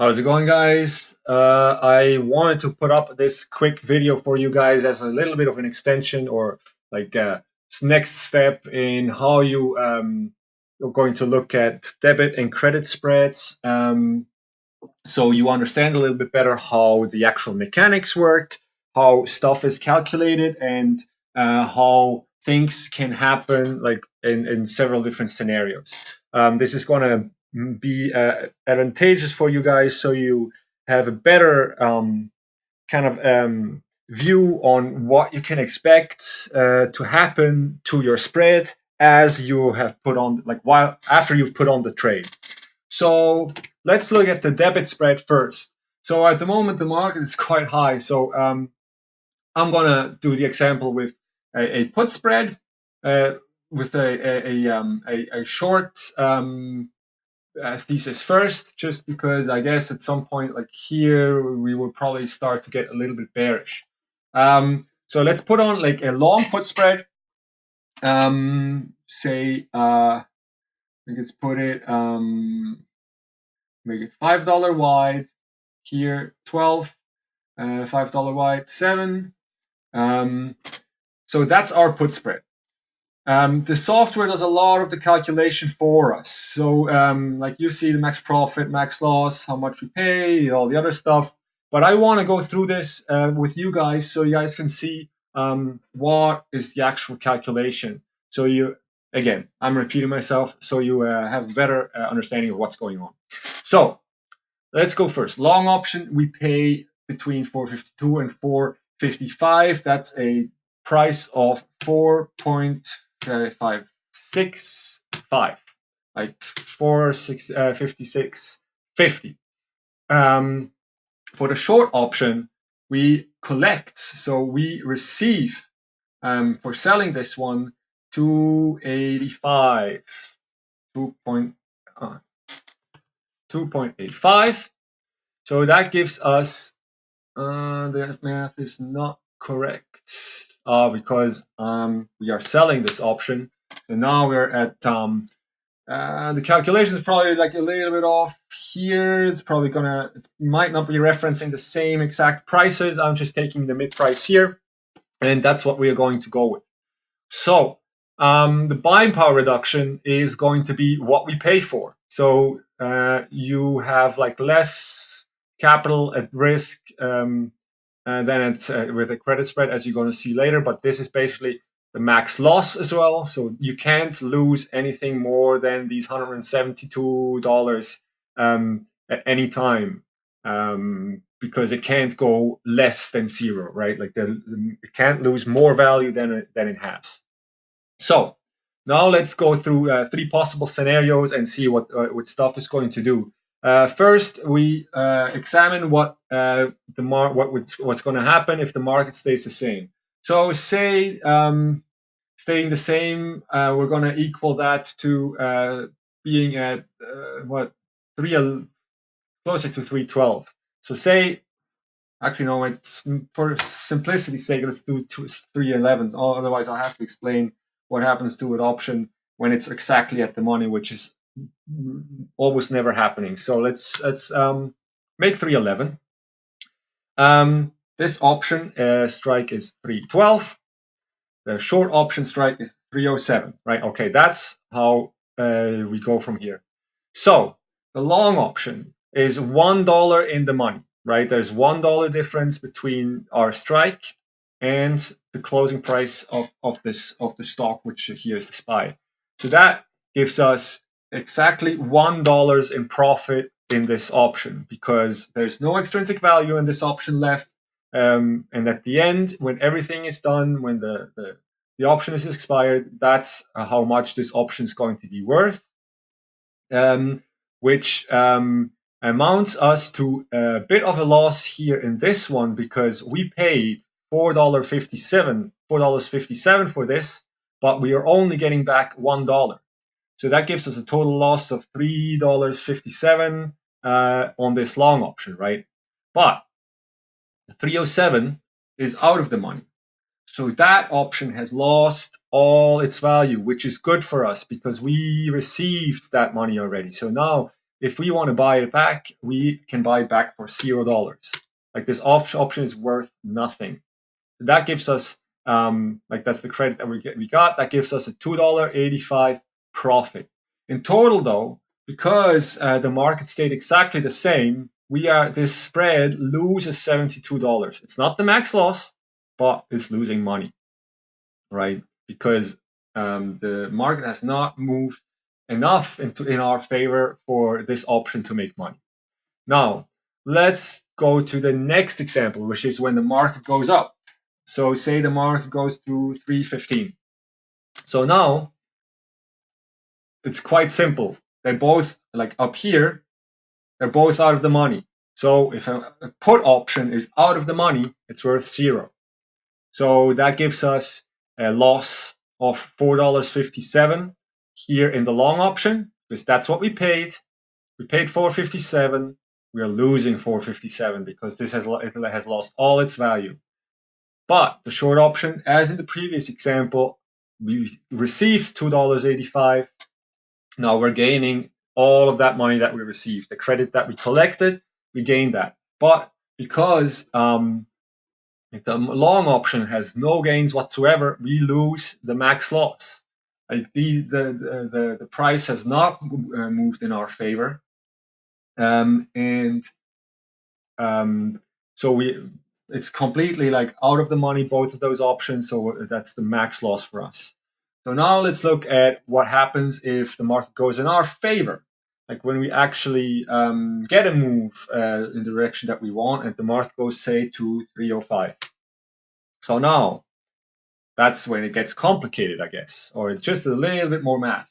How's it going, guys? I wanted to put up this quick video for you guys as a little bit of an extension or like next step in how you're going to look at debit and credit spreads. So you understand a little bit better how the actual mechanics work, how stuff is calculated, and how things can happen like in several different scenarios. This is going to be advantageous for you guys so you have a better kind of view on what you can expect to happen to your spread as you have put on, like while after you've put on the trade. So let's look at the debit spread first. So at the moment, the market is quite high. So I'm going to do the example with a put spread uh, with a short thesis first, just because I guess at some point, like here, we will probably start to get a little bit bearish. So let's put on like a long put spread. Say, let's put it, make it $5 wide. Here 12, $5 wide 7. So that's our put spread. The software does a lot of the calculation for us. So like you see the max profit, max loss, how much we pay, all the other stuff. But I want to go through this with you guys so you guys can see what is the actual calculation. So again, I'm repeating myself so you have a better understanding of what's going on. So let's go first. Long option, we pay between 452 and 455. That's a price of 4.565, like 56.50. For the short option, we collect, so we receive for selling this one 285, 2.85. So that gives us, the math is not correct because we are selling this option. And now we're at, the calculation is probably like a little bit off here. It's probably it might not be referencing the same exact prices. I'm just taking the mid price here. And that's what we are going to go with. So the buying power reduction is going to be what we pay for. So you have like less capital at risk than it's with a credit spread, as you're going to see later. But this is basically the max loss as well. So you can't lose anything more than these $172 at any time. Because it can't go less than zero, right? Like it can't lose more value than it has. So now let's go through 3 possible scenarios and see what stuff is going to do. First, we examine what's going to happen if the market stays the same. So say staying the same, we're going to equal that to being at what closer to 312. So say, actually no, it's for simplicity's sake, let's do 311. Otherwise, I'll have to explain what happens to an option when it's exactly at the money, which is almost never happening. So let's make 311. This option strike is 312. The short option strike is 307. Right? Okay, that's how we go from here. So the long option is $1 in the money, right? There's $1 difference between our strike and the closing price of the stock, which here is the SPY. So that gives us exactly $1 in profit in this option because there's no extrinsic value in this option left. And at the end, when everything is done, when the option is expired, that's how much this option is going to be worth. Which amounts us to a bit of a loss here in this one because we paid $4.57 for this, but we are only getting back $1. So that gives us a total loss of $3.57 on this long option, right? But the 307 is out of the money. So that option has lost all its value, which is good for us because we received that money already. So now if we want to buy it back, we can buy it back for $0. Like this option is worth nothing. That gives us like that's the credit that we got. That gives us a $2.85 profit. In total, though, because the market stayed exactly the same, this spread loses $72. It's not the max loss, but it's losing money, right? Because the market has not moved enough in our favor for this option to make money. Now, let's go to the next example, which is when the market goes up. So say the market goes through 315. So now it's quite simple. They both, like up here, they're both out of the money. So if a put option is out of the money, it's worth 0. So that gives us a loss of $4.57 here in the long option, because that's what we paid. We paid $4.57. We are losing $4.57 because it has lost all its value. But the short option, as in the previous example, we received $2.85. Now we're gaining all of that money that we received. The credit that we collected, we gained that. But because if the long option has no gains whatsoever, we lose the max loss. Like the price has not moved in our favor, and so it's completely like out of the money, both of those options. So that's the max loss for us. So now let's look at what happens if the market goes in our favor, like when we actually get a move in the direction that we want, and the market goes, say, to 305. So now that's when it gets complicated, I guess, or it's just a little bit more math.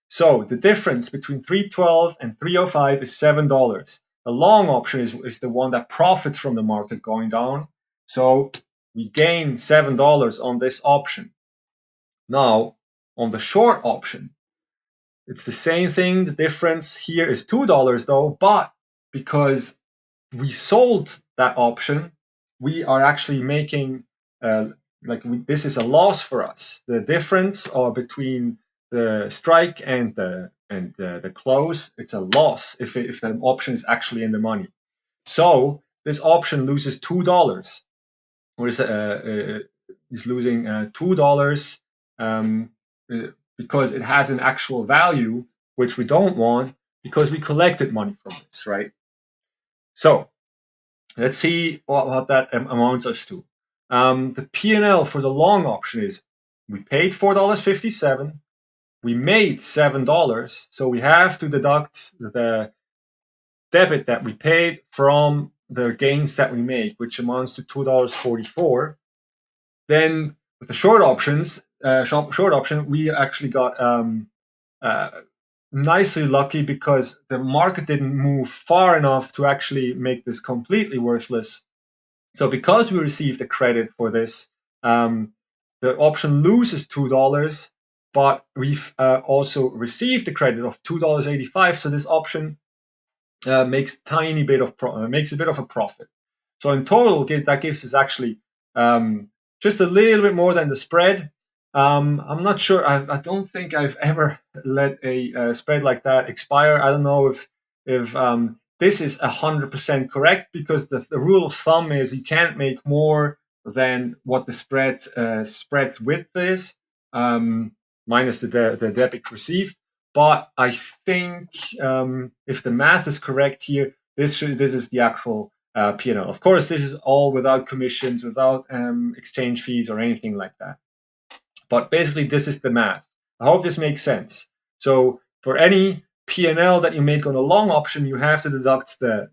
So the difference between 312 and 305 is $7. The long option is the one that profits from the market going down. So we gain $7 on this option. Now, on the short option, it's the same thing. The difference here is $2 though, but because we sold that option, we are actually making this is a loss for us. The difference between the strike and the close, it's a loss if the option is actually in the money. So this option loses $2, or is losing $2 because it has an actual value, which we don't want because we collected money from this, right? So let's see what that amounts us to. The P&L for the long option is we paid $4.57, we made $7, so we have to deduct the debit that we paid from the gains that we make, which amounts to $2.44. Then with the short option, we actually got nicely lucky because the market didn't move far enough to actually make this completely worthless. So because we received a credit for this, the option loses $2, but we've also received the credit of $2.85. So this option makes a bit of a profit. So in total, that gives us actually just a little bit more than the spread. I'm not sure. I don't think I've ever let a spread like that expire. I don't know if this is 100% correct, because the rule of thumb is you can't make more than what the spread's width is, minus the debit received. But I think if the math is correct here, this is the actual P&L. Of course, this is all without commissions, without exchange fees or anything like that. But basically, this is the math. I hope this makes sense. So for any P&L that you make on a long option, you have to deduct the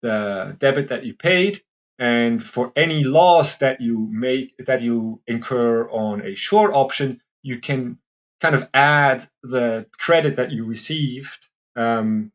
debit that you paid, and for any loss that you incur on a short option, you can kind of add the credit that you received on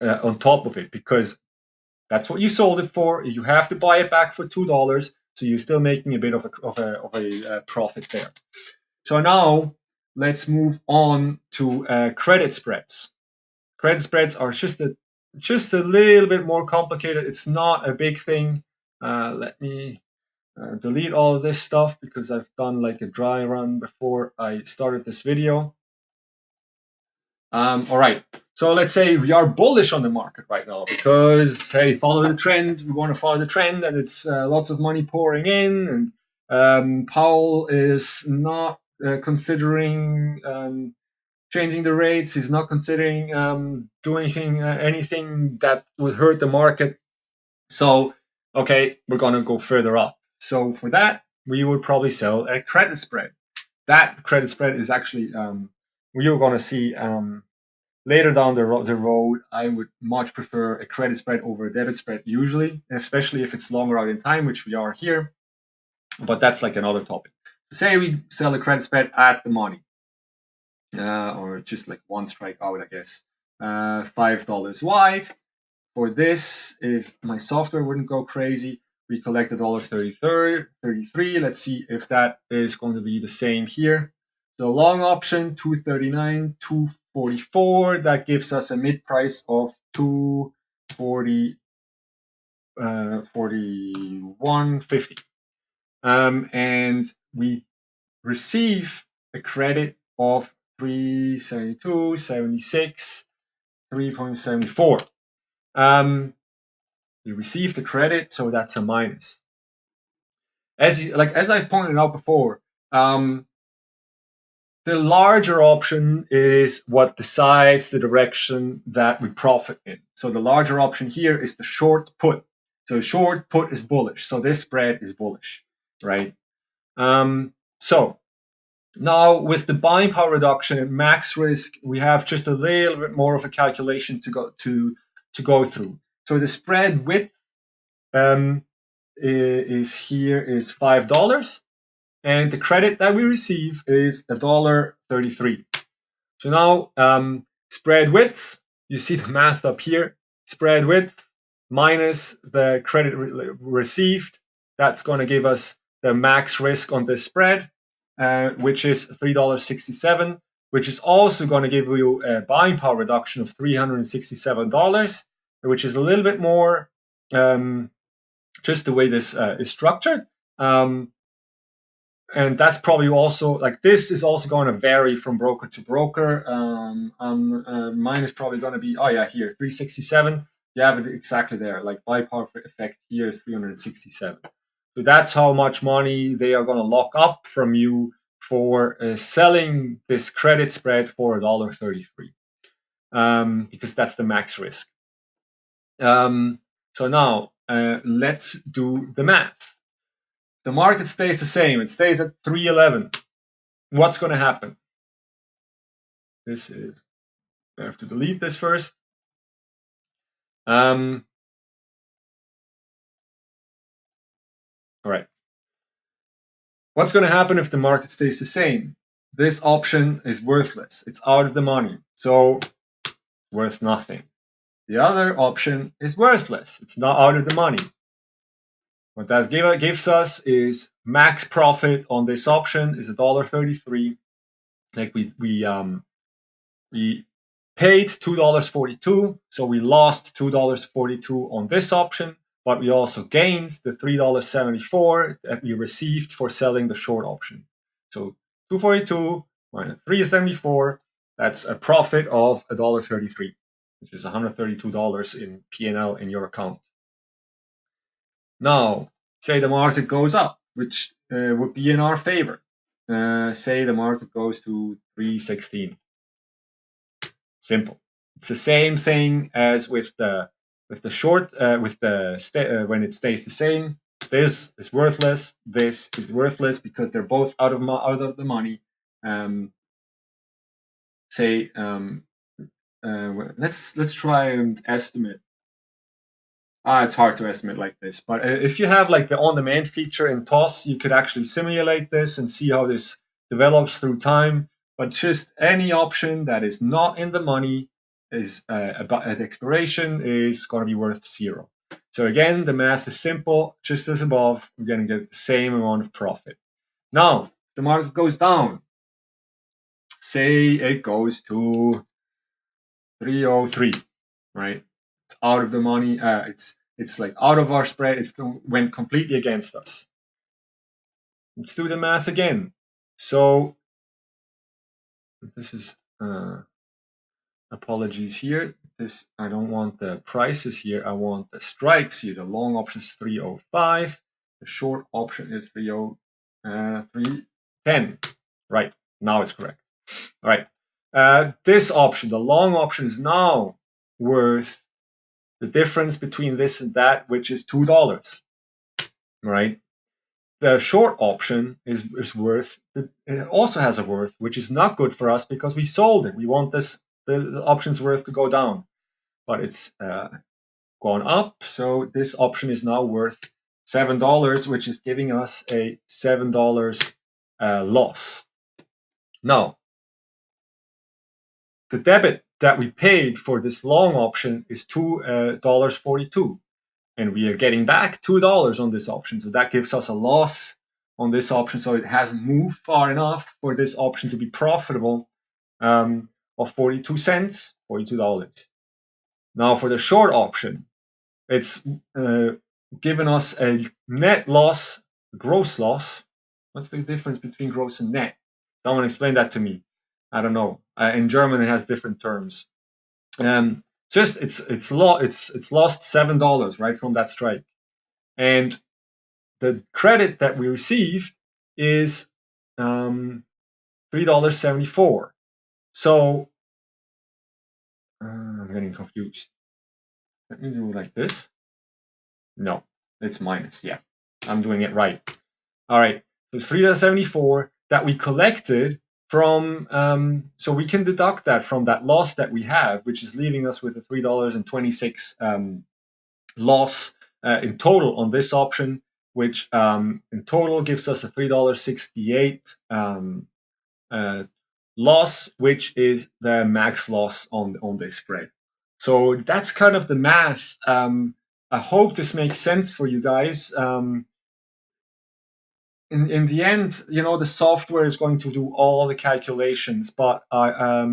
top of it, because that's what you sold it for. You have to buy it back for $2, so you're still making a bit of a profit there. So now let's move on to credit spreads. Credit spreads are just a little bit more complicated. It's not a big thing. Let me delete all of this stuff because I've done like a dry run before I started this video. All right. So let's say we are bullish on the market right now because, hey, follow the trend. We want to follow the trend, and it's lots of money pouring in, and Powell is not considering changing the rates. He's not considering doing anything that would hurt the market. So, okay, we're going to go further up. So for that, we would probably sell a credit spread. That credit spread is actually you're going to see later down the road. I would much prefer a credit spread over a debit spread usually, especially if it's longer out in time, which we are here. But that's like another topic. Say we sell a credit spread at the money, or just like one strike out, I guess. $5 wide. For this, if my software wouldn't go crazy, we collect $1.33. Let's see if that is going to be the same here. The long option, 239, 244. That gives us a mid price of 240, 41.50. And we receive a credit of 372, 76, 3.74. We receive the credit, so that's a minus. As I've pointed out before, the larger option is what decides the direction that we profit in. So the larger option here is the short put. So short put is bullish. So this spread is bullish, right? So now with the buying power reduction at max risk, we have just a little bit more of a calculation to go through. So the spread width is $5, and the credit that we receive is $1.33. So now spread width, you see the math up here. Spread width minus the credit received, that's going to give us the max risk on this spread, which is $3.67, which is also going to give you a buying power reduction of $367, which is a little bit more just the way this is structured. And that's probably also, like, this is also going to vary from broker to broker. Mine is probably going to be, oh yeah, here, 367. You have it exactly there. Like, buy power effect here is 367. So that's how much money they are going to lock up from you for selling this credit spread for $1.33, because that's the max risk. So now let's do the math. The market stays the same. It stays at 311. What's going to happen? This is, I have to delete this first. All right. What's going to happen if the market stays the same? This option is worthless. It's out of the money. So worth nothing. The other option is worthless. It's not out of the money. What that gives us is max profit on this option is $1.33. Like we paid $2.42, so we lost $2.42 on this option, but we also gained the $3.74 that we received for selling the short option. So $2.42 minus $3.74, that's a profit of $1.33, which is $132 in P&L in your account. Now, say the market goes up, which would be in our favor. Say the market goes to 316. Simple. It's the same thing as with the short when it stays the same. This is worthless. This is worthless because they're both out of the money. Let's try and estimate. It's hard to estimate like this, but if you have like the on-demand feature in TOS, you could actually simulate this and see how this develops through time. But just any option that is not in the money is at expiration is going to be worth 0. So again, the math is simple. Just as above, we're going to get the same amount of profit. Now, if the market goes down, say it goes to 303, right? It's out of the money. It's like out of our spread. It's went completely against us. Let's do the math again. So this is apologies here. This, I don't want the prices here. I want the strikes here. The long option is 305. The short option is 310. Right, now it's correct. All right. This option, the long option, is now worth the difference between this and that, which is $2. Right. The short option is worth, it also has a worth, which is not good for us because we sold it. We want this, the option's worth to go down, but it's gone up. So this option is now worth $7, which is giving us a $7 loss. Now, the debit that we paid for this long option is $2.42. And we are getting back $2 on this option. So that gives us a loss on this option. So it hasn't moved far enough for this option to be profitable of 42 cents, $42. Now for the short option, it's given us a net loss, gross loss. What's the difference between gross and net? Someone explain that to me. I don't know. In German, it has different terms. It's lost $7 right from that strike. And the credit that we received is $3.74. So I'm getting confused. Let me do it like this. No, it's minus. Yeah, I'm doing it right. All right, so $3.74 that we collected from, so we can deduct that from that loss that we have, which is leaving us with a $3.26 loss in total on this option, which in total gives us a $3.68 loss, which is the max loss on this spread. So that's kind of the math. I hope this makes sense for you guys. In the end, you know, the software is going to do all the calculations, but I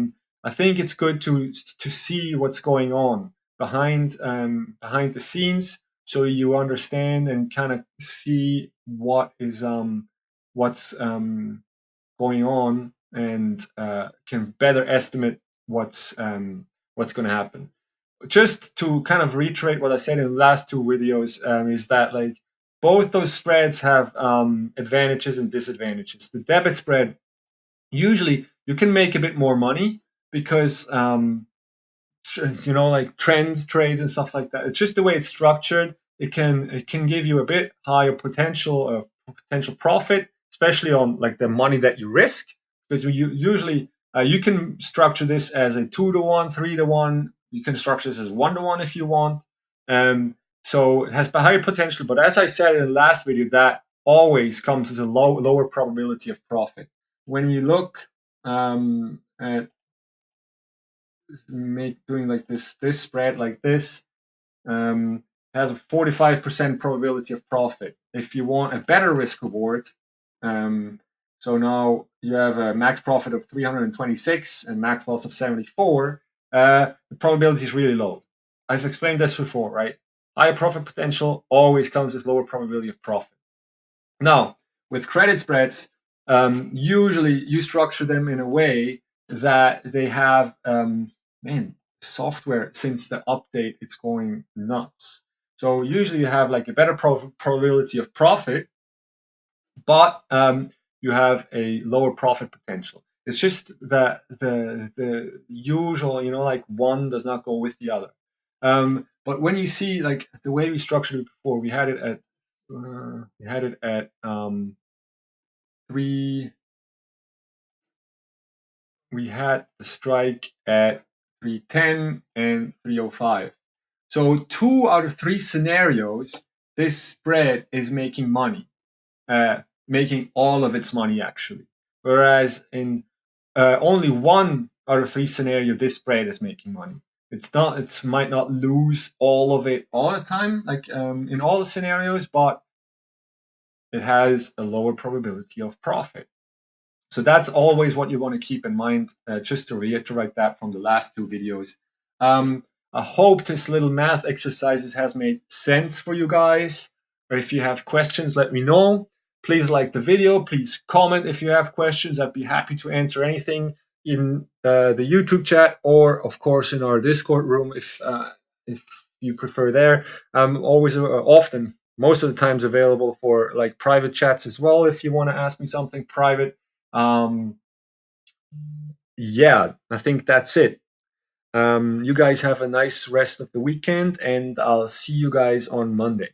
think it's good to see what's going on behind the scenes, so you understand and kind of see what is what's going on, and can better estimate what's going to happen. Just to kind of reiterate what I said in the last two videos, is that like both those spreads have advantages and disadvantages. The debit spread, usually you can make a bit more money because you know, like trends, trades, and stuff like that. It's just the way it's structured. It can give you a bit higher potential profit, especially on like the money that you risk, because you usually you can structure this as a 2-to-1, 3-to-1. You can structure this as 1-to-1 if you want. So it has higher potential, but as I said in the last video, that always comes with a lower probability of profit. When you look at doing like this spread like this, has a 45% probability of profit. If you want a better risk reward, so now you have a max profit of 326 and max loss of 74, the probability is really low. I've explained this before, right? Higher profit potential always comes with lower probability of profit. Now, with credit spreads, usually you structure them in a way that they have, software, since the update, it's going nuts. So usually you have like a better probability of profit, but you have a lower profit potential. It's just that the usual, you know, like one does not go with the other. But when you see like the way we structured it before, we had it at we had the strike at 310 and 305. So 2 out of 3 scenarios, this spread is making money, making all of its money actually. Whereas in only 1 out of 3 scenarios, this spread is making money. It might not lose all of it all the time, like in all the scenarios, but it has a lower probability of profit. So that's always what you want to keep in mind, just to reiterate that from the last 2 videos. I hope this little math exercises has made sense for you guys. Or if you have questions, let me know. Please like the video. Please comment if you have questions. I'd be happy to answer anything. in the YouTube chat, or of course in our Discord room if you prefer there. I'm always often most of the times available for like private chats as well if you want to ask me something private. Um, yeah, I think that's it. You guys have a nice rest of the weekend, and I'll see you guys on Monday.